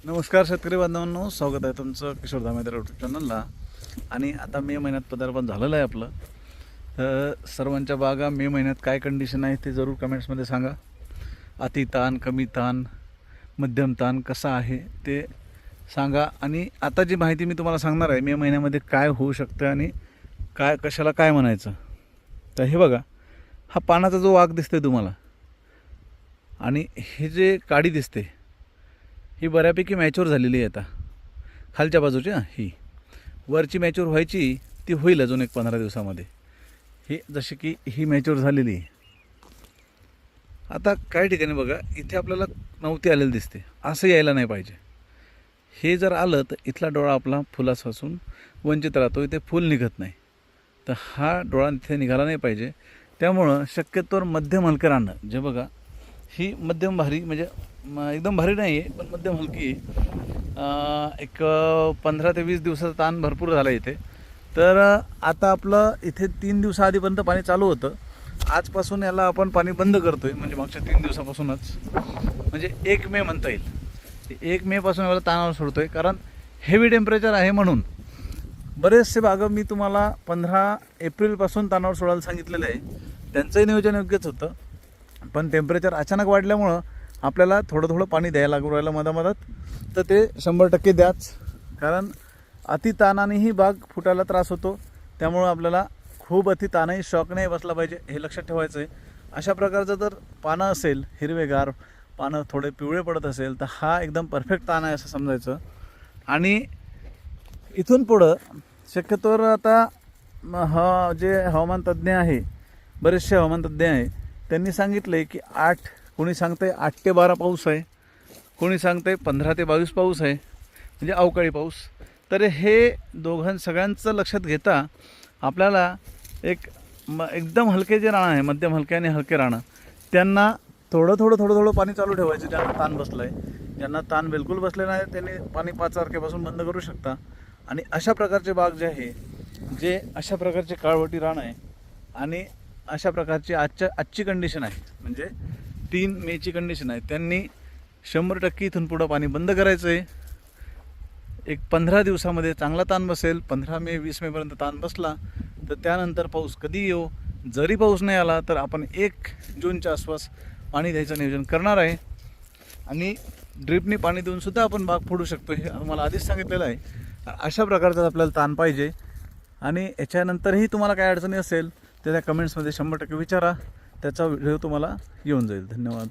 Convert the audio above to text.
नमस्कार शेतकरी बांधवांनो, स्वागत आहे तुमचं किशोर धामेकर यूट्यूब चॅनलला. आणि आता मे महिन्यात पदार्पण झालेलं आहे आपलं. तर सर्वांच्या बागा मे महिन्यात काय कंडिशन आहे ते जरूर कमेंट्समध्ये सांगा. अति ताण, कमी ताण, मध्यम ताण कसा आहे ते सांगा. आणि आता जी माहिती मी तुम्हाला सांगणार आहे मे महिन्यामध्ये काय होऊ शकतं आणि काय कशाला काय म्हणायचं. तर हे बघा, हा पानाचा जो वाघ दिसतोय तुम्हाला आणि हे जे काडी दिसते ही बऱ्यापैकी मॅच्युअर झालेली आहे. आता खालच्या बाजूची ही वरची मॅच्युअर व्हायची ती होईल अजून 15 दिवसामध्ये. ही जशी की ही मॅच्युअर झालेली आहे. आता काही ठिकाणी बघा इथे आपल्याला नव्हती आलेली दिसते, असं यायला नाही पाहिजे. हे जर आलं तर इथला डोळा आपला फुलापासून वंचित राहतो, इथे फूल निघत नाही. तर हा डोळा इथे निघाला नाही पाहिजे. त्यामुळं शक्यतोवर मध्यम हलकं राहणं. जे बघा ही मध्यम भारी, म्हणजे एकदम भारी नाही आहे पण मध्यम हलकी आहे. एक 15 ते 20 दिवसाचा ताण भरपूर झाला इथे. तर आता आपलं इथे 3 दिवसाआधीपर्यंत पाणी चालू होतं. आजपासून याला आपण पाणी बंद करतो आहे, म्हणजे मागच्या 3 दिवसापासूनच, म्हणजे 1 मे म्हणता येईल. 1 मेपासून याला ताणावर सोडतो आहे, कारण हेवी टेम्परेचर आहे. म्हणून बरेचसे बागं मी तुम्हाला 15 एप्रिलपासून ताणावर सोडायला सांगितलेलं आहे. त्यांचंही नियोजन योग्यच होतं, पण टेम्परेचर अचानक वाढल्यामुळं आपल्याला थोडं थोडं पाणी द्यायला लागू राहिलं मधामधात. तर ते 100% द्याच, कारण अतिताणानेही बाग फुटायला त्रास होतो. त्यामुळं आपल्याला खूप अतिताणही शॉक नाही बसला पाहिजे, हे लक्षात ठेवायचं आहे. अशा प्रकारचं जर पानं असेल, हिरवेगार पानं थोडे पिवळे पडत असेल, तर हा एकदम परफेक्ट ताण आहे असं समजायचं. आणि इथून पुढं शक्यतोवर आता जे हवामान तज्ज्ञ आहे, बरेचसे हवामान तज्ज्ञ आहे, त्यांनी सांगितलं आहे की कोणी सांगतं आहे 8 ते 12 पाऊस आहे, कोणी सांगतं आहे 15 ते 22 पाऊस आहे, म्हणजे अवकाळी पाऊस. तर हे सगळ्यांचं लक्षात घेता आपल्याला एकदम हलके जे राणं आहे, मध्यम हलके आणि हलके राणं, त्यांना थोडं पाणी चालू ठेवायचं. ज्यांना ताण बसलं आहे, ज्यांना ताण बिलकुल बसले नाही, त्यांनी पाणी 5 तारखेपासून बंद करू शकता. आणि अशा प्रकारचे बाग जे आहे, जे अशा प्रकारचे काळवटी राणं आहे आणि अशा प्रकारची आजची कंडिशन आहे, म्हणजे 3 मेची कंडिशन आहे, त्यांनी 100% इथून पुढं पाणी बंद करायचं आहे. एक 15 दिवसामध्ये चांगला ताण बसेल. 15 मे 20 मेपर्यंत ताण बसला तर त्यानंतर पाऊस कधी येऊ, जरी पाऊस नाही आला तर आपण 1 जूनच्या आसपास पाणी द्यायचं नियोजन करणार आहे. आणि ड्रिपनी पाणी देऊनसुद्धा आपण बाग फोडू शकतो, हे मला आधीच सांगितलेलं आहे. अशा प्रकारचा आपल्याला ताण पाहिजे. आणि याच्यानंतरही तुम्हाला काय अडचणी असेल तर त्या कमेंट्समध्ये 100% विचारा, त्याचा व्हिडिओ तुम्हाला येऊन जाईल. धन्यवाद.